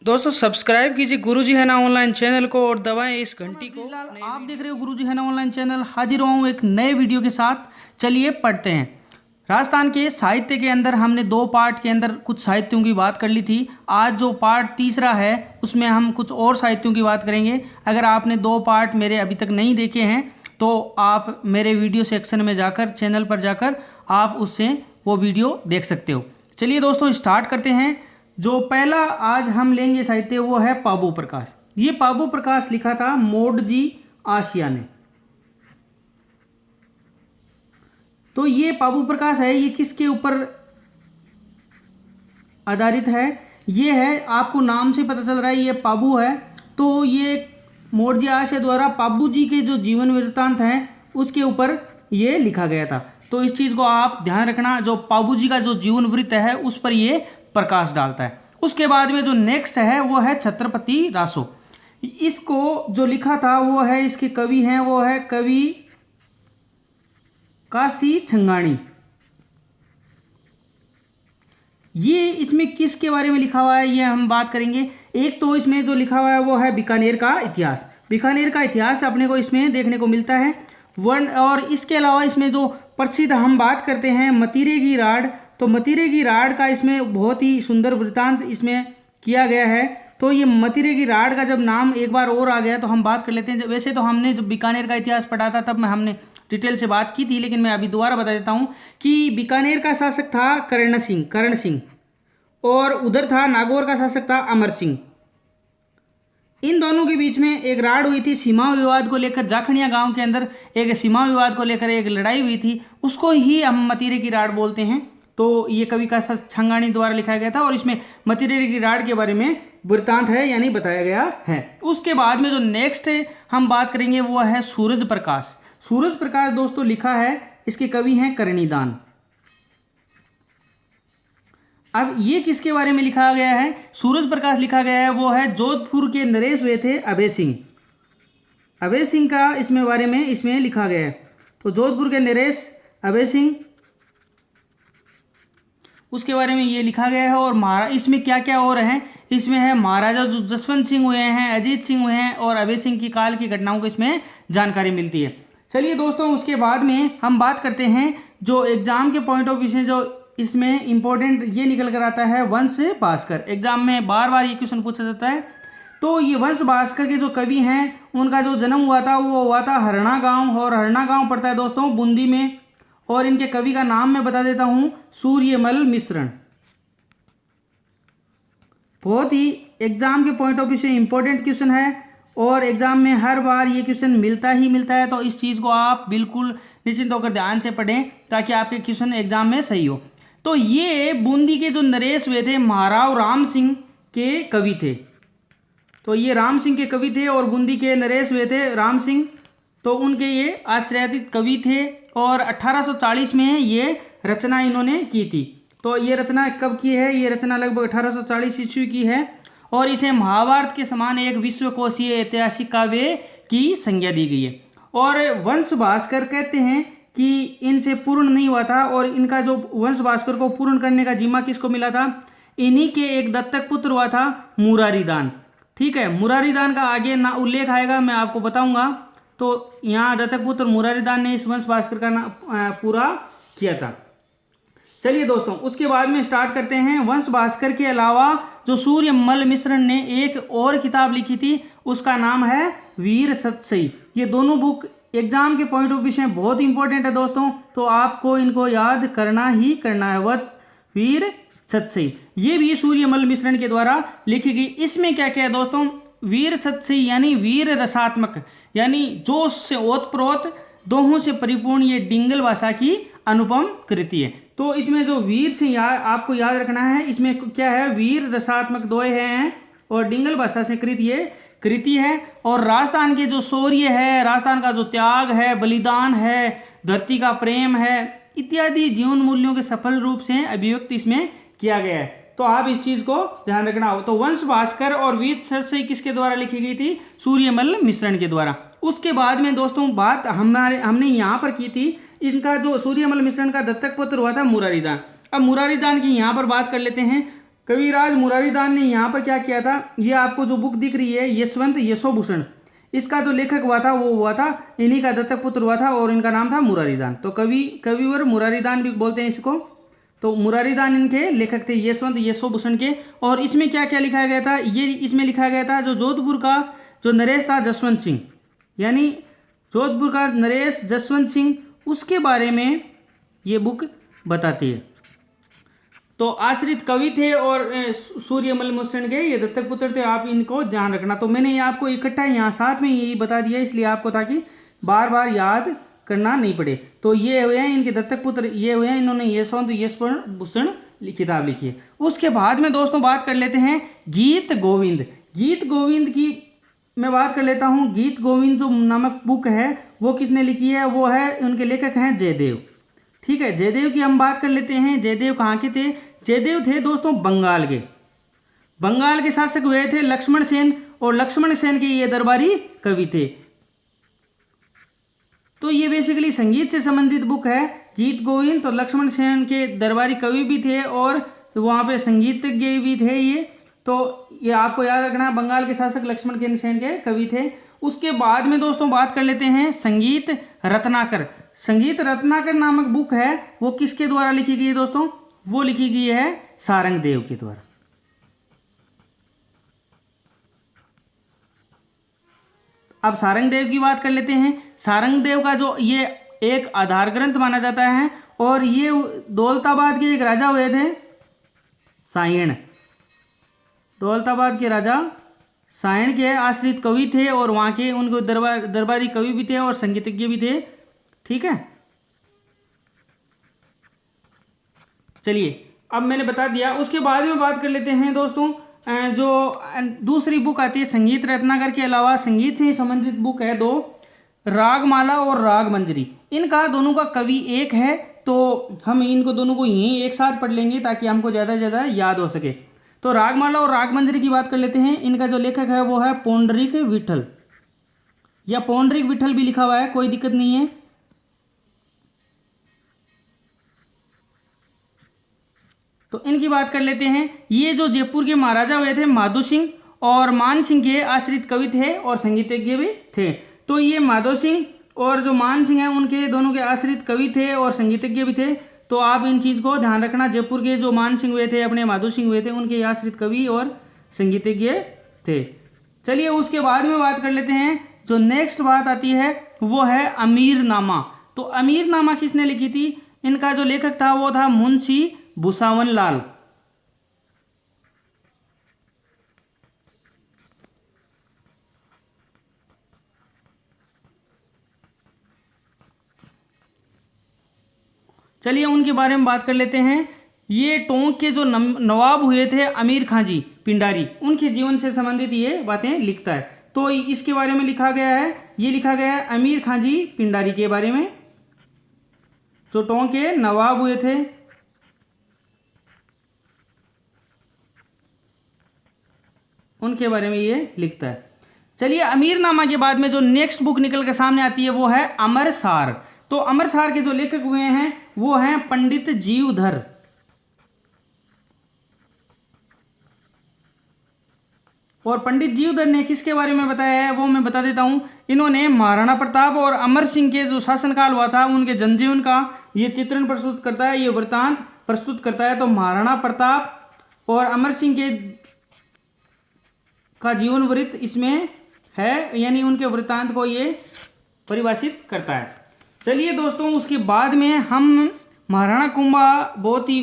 दोस्तों सब्सक्राइब कीजिए गुरुजी है ना ऑनलाइन चैनल को और दबाएं इस घंटी को। आप देख रहे हो गुरुजी है ना ऑनलाइन चैनल। हाजिर हुआ हूँ एक नए वीडियो के साथ। चलिए पढ़ते हैं। राजस्थान के साहित्य के अंदर हमने दो पार्ट के अंदर कुछ साहित्यों की बात कर ली थी। आज जो पार्ट तीसरा है उसमें हम कुछ और साहित्यों की बात करेंगे। अगर आपने दो पार्ट मेरे अभी तक नहीं देखे हैं तो आप मेरे वीडियो सेक्शन में जाकर चैनल पर जाकर आप उससे वो वीडियो देख सकते हो। चलिए दोस्तों स्टार्ट करते हैं। जो पहला आज हम लेंगे साहित्य वो है पाबू प्रकाश। ये पाबू प्रकाश लिखा था मोडजी आशिया ने। तो ये पाबू प्रकाश है, ये किसके ऊपर आधारित है? ये है, आपको नाम से पता चल रहा है ये पाबू है। तो ये मोडजी आशिया द्वारा पाबू जी के जो जीवन वृत्तांत हैं उसके ऊपर ये लिखा गया था। तो इस चीज़ को आप ध्यान रखना, जो पाबू जी का जो जीवन वृत्त है उस पर ये प्रकाश डालता है। उसके बाद में जो नेक्स्ट है वो है छत्रपति रासो। इसको जो लिखा था वो है, इसके कवि हैं वो है कवि काशी छंगाणी। ये इसमें किसके बारे में लिखा हुआ है ये हम बात करेंगे। एक तो इसमें जो लिखा हुआ है वो है बीकानेर का इतिहास। बीकानेर का इतिहास अपने को इसमें देखने को मिलता है वन। और इसके अलावा इसमें जो प्रसिद्ध हम बात करते हैं मतीरे की राड, तो मतीरे की राड का इसमें बहुत ही सुंदर वृत्तांत इसमें किया गया है। तो ये मतीरे की राड का जब नाम एक बार और आ गया तो हम बात कर लेते हैं। वैसे तो हमने जब बीकानेर का इतिहास पढ़ा था तब हमने डिटेल से बात की थी, लेकिन मैं अभी दोबारा बता देता हूँ कि बीकानेर का शासक था कर्ण सिंह और उधर था नागौर का शासक था अमर सिंह। इन दोनों के बीच में एक राड हुई थी सीमा विवाद को लेकर। जाखड़िया गांव के अंदर एक सीमा विवाद को लेकर एक लड़ाई हुई थी, उसको ही हम मतीरे की राड बोलते हैं। तो ये कवि का छंगाणी द्वारा लिखा गया था और इसमें मतीरे की राड के बारे में वृत्तांत है यानी बताया गया है। उसके बाद में जो नेक्स्ट हम बात करेंगे वो है सूरज प्रकाश। सूरज प्रकाश दोस्तों लिखा है, इसके कवि हैं करणीदान। अब ये किसके बारे में लिखा गया है? सूरज प्रकाश लिखा गया है वो है जोधपुर के नरेश हुए थे अभय सिंह। अभय सिंह का इसमें बारे में इसमें लिखा गया है। तो जोधपुर के नरेश अभय सिंह उसके बारे में ये लिखा गया है। और इसमें क्या क्या और है, इसमें है महाराजा जो जसवंत सिंह हुए हैं, अजीत सिंह हुए हैं और अभय सिंह की काल की घटनाओं को इसमें जानकारी मिलती है। चलिए दोस्तों उसके बाद में हम बात करते हैं जो एग्जाम के पॉइंट ऑफ व्यू से जो इसमें इंपॉर्टेंट ये निकल कर आता है वंश भास्कर। एग्जाम में बार बार ये क्वेश्चन पूछा जाता है। तो ये वंश भास्कर के जो कवि हैं उनका जो जन्म हुआ था वो हुआ था हरना गांव, और हरना गांव पड़ता है दोस्तों बूंदी में। और इनके कवि का नाम मैं बता देता हूं, सूर्यमल मिश्रण। बहुत ही एग्जाम के पॉइंट ऑफ व्यू से इंपॉर्टेंट क्वेश्चन है और एग्जाम में हर बार ये क्वेश्चन मिलता ही मिलता है। तो इस चीज़ को आप बिल्कुल निश्चिंत होकर ध्यान से पढ़ें ताकि आपके क्वेश्चन एग्जाम में सही हो। तो ये बूंदी के जो नरेश हुए थे महाराव राम सिंह के कवि थे। तो ये राम सिंह के कवि थे और बूंदी के नरेश हुए थे राम सिंह। तो उनके ये आश्रयातीत कवि थे और 1840 में ये रचना इन्होंने की थी। तो ये रचना कब की है? ये रचना लगभग 1840 ईस्वी की है और इसे महाभारत के समान एक विश्वकोशीय ऐतिहासिक काव्य की संज्ञा दी गई है। और वंश भास्कर कहते हैं कि इनसे पूर्ण नहीं हुआ था और इनका जो वंश भास्कर को पूर्ण करने का जिम्मा किसको मिला था? इन्हीं के एक दत्तक पुत्र हुआ था मुरारीदान। ठीक है, मुरारीदान का आगे ना उल्लेख आएगा, मैं आपको बताऊंगा। तो यहाँ दत्तक पुत्र मुरारीदान ने इस वंश भास्कर का पूरा किया था। चलिए दोस्तों उसके बाद में स्टार्ट करते हैं। वंश भास्कर के अलावा जो सूर्यमल मिश्रण ने एक और किताब लिखी थी उसका नाम है वीर सतसई। ये दोनों बुक एग्जाम के पॉइंट ऑफ व्यू से बहुत इंपॉर्टेंट है दोस्तों, तो आपको इनको याद करना ही करना है। वत वीर सतसई ये भी सूर्यमल मिश्रण के द्वारा लिखी गई। इसमें क्या क्या है दोस्तों? वीर सतसई यानी वीर रसात्मक, यानी जोश से ओतप्रोत दोहों से परिपूर्ण ये डिंगल भाषा की अनुपम कृति है। तो इसमें जो वीर से आपको याद रखना है, इसमें क्या है? वीर रसात्मक दोहे हैं और डिंगल भाषा से कृत ये कृति है। और राजस्थान के जो शौर्य है, राजस्थान का जो त्याग है, बलिदान है, धरती का प्रेम है इत्यादि जीवन मूल्यों के सफल रूप से अभिव्यक्त इसमें किया गया है। तो आप इस चीज को ध्यान रखना हो। तो वंश भास्कर और वीर सतसई किसके द्वारा लिखी गई थी? सूर्यमल मिश्रण के द्वारा। उसके बाद में दोस्तों बात हमने यहाँ पर की थी, इनका जो सूर्यमल मिश्रण का दत्तक पुत्र हुआ था मुरारीदान। अब मुरारीदान की यहाँ पर बात कर लेते हैं। कविराज मुरारीदान ने यहाँ पर क्या किया था, ये आपको जो बुक दिख रही है यशवंत यशोभूषण, इसका जो लेखक हुआ था वो हुआ था, इन्हीं का दत्तक पुत्र हुआ था और इनका नाम था मुरारीदान। तो कविवर मुरारीदान भी बोलते हैं इसको। तो मुरारीदान इनके लेखक थे यशवंत यशोभूषण के। और इसमें क्या क्या लिखा गया था, ये इसमें लिखा गया था जो जोधपुर का जो नरेश था जसवंत सिंह, यानी जोधपुर का नरेश जसवंत सिंह, उसके बारे में ये बुक बताती है। तो आश्रित कवि थे और सूर्यमल मुसेन के ये दत्तक पुत्र थे, आप इनको ध्यान रखना। तो मैंने ये आपको इकट्ठा यहाँ साथ में यही बता दिया इसलिए आपको, ताकि बार बार याद करना नहीं पड़े। तो ये हुए हैं इनके दत्तक पुत्र, ये हुए हैं, इन्होंने यशवंत यशोभूषण किताब लिखी है। उसके बाद में दोस्तों बात कर लेते हैं गीत गोविंद। गीत गोविंद की मैं बात कर लेता हूँ। गीत गोविंद जो नामक बुक है वो किसने लिखी है, वो है उनके लेखक हैं जयदेव। ठीक है, जयदेव की हम बात कर लेते हैं। जयदेव कहाँ के थे, जयदेव थे दोस्तों बंगाल के। बंगाल के शासक हुए थे लक्ष्मण सेन, और लक्ष्मण सेन के ये दरबारी कवि थे। तो ये बेसिकली संगीत से संबंधित बुक है गीत गोविंद। तो लक्ष्मण सेन के दरबारी कवि भी थे और वहाँ पे संगीतज्ञ भी थे ये। तो ये आपको याद रखना, बंगाल के शासक लक्ष्मण सेन के कवि थे। उसके बाद में दोस्तों बात कर लेते हैं संगीत रत्नाकर। संगीत रत्नाकर नामक बुक है वो किसके द्वारा लिखी गई है दोस्तों, वो लिखी गई है सारंगदेव के द्वारा। अब सारंगदेव की बात कर लेते हैं। सारंगदेव का जो ये एक आधार ग्रंथ माना जाता है, और ये दौलताबाद के एक राजा हुए थे सायण। दौलताबाद के राजा सायण के आश्रित कवि थे और वहाँ के उनको दरबारी कवि भी थे और संगीतज्ञ भी थे। ठीक है, चलिए अब मैंने बता दिया। उसके बाद में बात कर लेते हैं दोस्तों जो दूसरी बुक आती है संगीत रत्नाकर के अलावा संगीत से ही संबंधित बुक है दो, रागमाला और राग मंजरी। इनका दोनों का कवि एक है, तो हम इनको दोनों को यहीं एक साथ पढ़ लेंगे ताकि हमको ज़्यादा से ज़्यादा याद हो सके। तो रागमाला और राग मंजरी की बात कर लेते हैं। इनका जो लेखक है वो है पौंडरिक विठल, या पौंडरिक विठल भी लिखा हुआ है, कोई दिक्कत नहीं है। तो इनकी बात कर लेते हैं। ये जो जयपुर के महाराजा हुए थे माधो सिंह और मान सिंह के आश्रित कवि थे और संगीतज्ञ भी थे। तो ये माधो सिंह और जो मान सिंह हैं उनके दोनों के आश्रित कवि थे और संगीतज्ञ भी थे। तो आप इन चीज़ को ध्यान रखना, जयपुर के जो मान सिंह हुए थे अपने माधो सिंह हुए थे उनके आश्रित कवि और संगीतज्ञ थे। चलिए उसके बाद में बात कर लेते हैं। जो नेक्स्ट बात आती है वो है अमीरनामा। तो अमीरनामा किसने लिखी थी, इनका जो लेखक था वो था मुंशी भुसावन लाल। चलिए उनके बारे में बात कर लेते हैं। ये टोंक के जो नवाब हुए थे अमीर खां जी पिंडारी, उनके जीवन से संबंधित ये बातें लिखता है। तो इसके बारे में लिखा गया है, ये लिखा गया है अमीर खां जी पिंडारी के बारे में, जो टोंक के नवाब हुए थे। उनके बारे में ये लिखता है। चलिए अमीरनामा के बाद में जो नेक्स्ट बुक निकल कर सामने आती है वो है अमरसार। तो अमरसार के जो लेखक हुए हैं वो हैं पंडित जीवधर। और पंडित जीवधर ने किसके बारे में बताया है वो मैं बता देता हूं। इन्होंने महाराणा प्रताप और अमर सिंह के जो शासनकाल हुआ था उनके जनजीवन का ये चित्रण प्रस्तुत करता है, ये वृत्तांत प्रस्तुत करता है। तो महाराणा प्रताप और अमर सिंह के का जीवन वृत्त इसमें है, यानी उनके वृत्तांत को ये परिभाषित करता है। चलिए दोस्तों उसके बाद में हम महाराणा कुंभा बहुत ही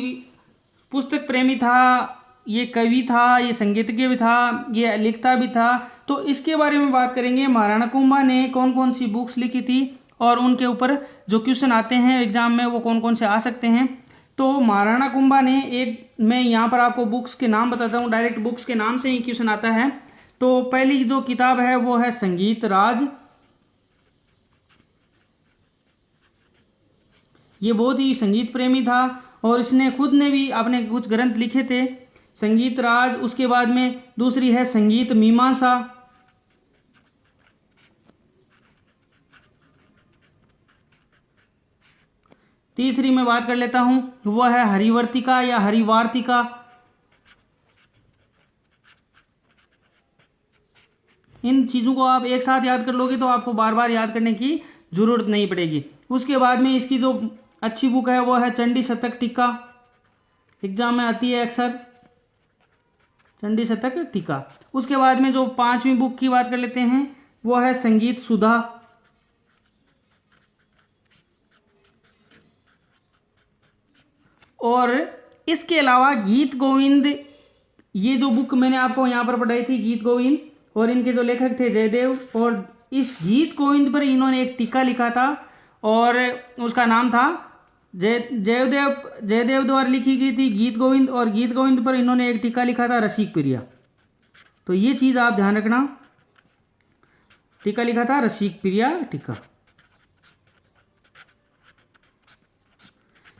पुस्तक प्रेमी था, ये कवि था, ये संगीतज्ञ भी था, ये लिखता भी था। तो इसके बारे में बात करेंगे महाराणा कुंभा ने कौन कौन सी बुक्स लिखी थी और उनके ऊपर जो क्वेश्चन आते हैं एग्जाम में वो कौन कौन से आ सकते हैं। तो महाराणा कुंभा ने मैं यहाँ पर आपको बुक्स के नाम बताता हूँ, डायरेक्ट बुक्स के नाम से ही क्वेश्चन आता है। तो पहली जो किताब है वो है संगीत राज। ये बहुत ही संगीत प्रेमी था और इसने खुद ने भी अपने कुछ ग्रंथ लिखे थे, संगीत राज। उसके बाद में दूसरी है संगीत मीमांसा। तीसरी मैं बात कर लेता हूं वो है हरिवर्तिका या हरिवार्तिका। इन चीज़ों को आप एक साथ याद कर लोगे तो आपको बार बार याद करने की ज़रूरत नहीं पड़ेगी। उसके बाद में इसकी जो अच्छी बुक है वो है चंडी शतक टीका, एग्जाम में आती है अक्सर, चंडी शतक टीका। उसके बाद में जो 5वीं बुक की बात कर लेते हैं वो है संगीत सुधा, और इसके अलावा गीत गोविंद, ये जो बुक मैंने आपको यहाँ पर पढ़ाई थी गीत गोविंद, और इनके जो लेखक थे जयदेव, और इस गीत गोविंद पर इन्होंने एक टीका लिखा था और उसका नाम था जयदेव द्वारा लिखी गई थी गीत गोविंद, और गीत गोविंद पर इन्होंने एक टीका लिखा था रसिक प्रिया। तो ये चीज़ आप ध्यान रखना, टीका लिखा था रसिक प्रिया टीका।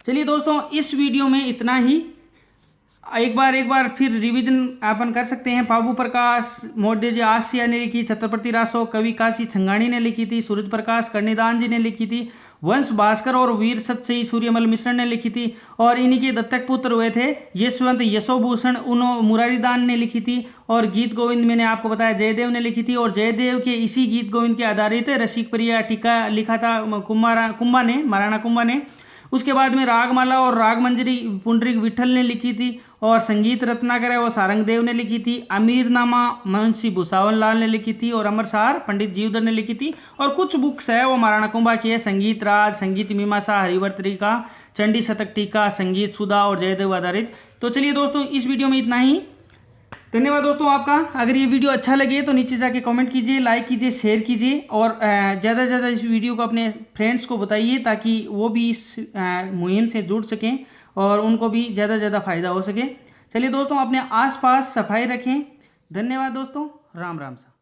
चलिए दोस्तों, इस वीडियो में इतना ही। एक बार फिर रिवीजन अपन कर सकते हैं। बाबू प्रकाश मोडे आसिया ने लिखी, छत्रपति रासो कवि काशी छंगाणी ने लिखी थी, सूरज प्रकाश कर्णिदान जी ने लिखी थी, वंश भास्कर और वीर सतसई सूर्यमल मिश्र ने लिखी थी, और इन्हीं के दत्तक पुत्र हुए थे यशवंत यशोभूषण उनो मुरारीदान ने लिखी थी, और गीत गोविंद मैंने आपको बताया जयदेव ने लिखी थी, और जयदेव के इसी गीत गोविंद के आधारित रसिक प्रिया टीका लिखा था महाराणा कुंभा ने। उसके बाद में रागमाला और राग मंजरी पुंडरीक विठल ने लिखी थी, और संगीत रत्नाकर है वो सारंगदेव ने लिखी थी, अमीरनामा मुंशी भुसावन लाल ने लिखी थी, और अमरसार पंडित जीवधर ने लिखी थी, और कुछ बुक्स है वो महाराणा कुंभा की है, संगीत राज, संगीत मीमांसा, हरिवर्तरिका, चंडी शतक टीका, संगीत सुधा और जयदेव आधारित। तो चलिए दोस्तों, इस वीडियो में इतना ही। धन्यवाद दोस्तों आपका। अगर ये वीडियो अच्छा लगे तो नीचे जाके कमेंट कीजिए, लाइक कीजिए, शेयर कीजिए, और ज़्यादा से ज़्यादा इस वीडियो को अपने फ्रेंड्स को बताइए ताकि वो भी इस मुहिम से जुड़ सकें और उनको भी ज़्यादा से ज़्यादा फायदा हो सके। चलिए दोस्तों, अपने आसपास सफाई रखें। धन्यवाद दोस्तों, राम राम सा।